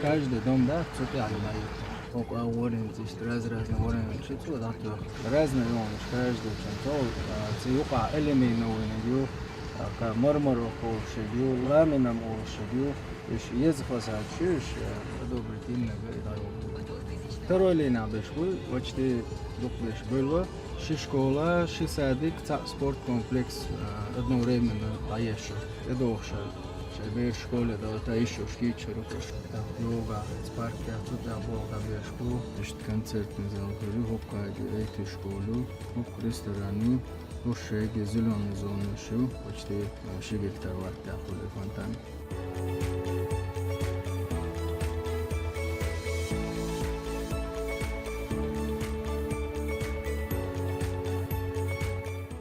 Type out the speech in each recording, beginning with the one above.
каждый дом, да, цепляли дают. Около оранжи, разные оранжи, что да, то разные оранжи, каждый чем то, цвета элементные, как мармарок олшедю, ламинам олшедю, есть фасадшиш, добрый день, второй линия бешбу, почти дух бешбу, школа, садик, спорт комплекс, одновременно аешу, это охша. Шайбер школе да та еще шкичеру да йога спарки отсюда был да бешку ишт концертный зал были хоккайдо эти школу хок рестораны ошеге зеленый зоны шу почти шигектар варта холи фонтан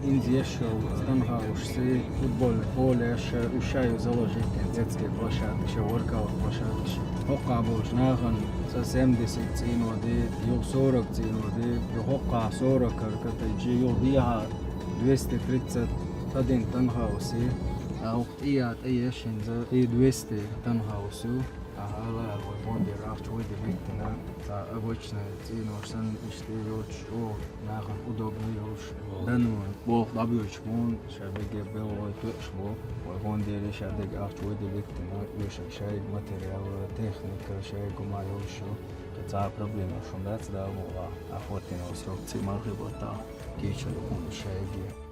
Индия шоу, станхаушцы, футбольный поле, ушаю заложить детские площадки, воркаут площадки. Хокка больше нахан, со 70 цин воды, ел 40 цин воды, хокка 40, как-то ел диа 231 танхаусы, а ият иешин за 200 танхаусу. Ала фонде рахчуй дебиктина, обычно циношсан иштиёч, нахан удобный ёш. Дану бог дабьёч мон, шабеге белой төшмо, фонде решадег рахчуй дебиктина, ёш шай материал, техника, шай гумайош. Та проблема шумдац да мова, охотина срок цимархи бота, кичер он шайги.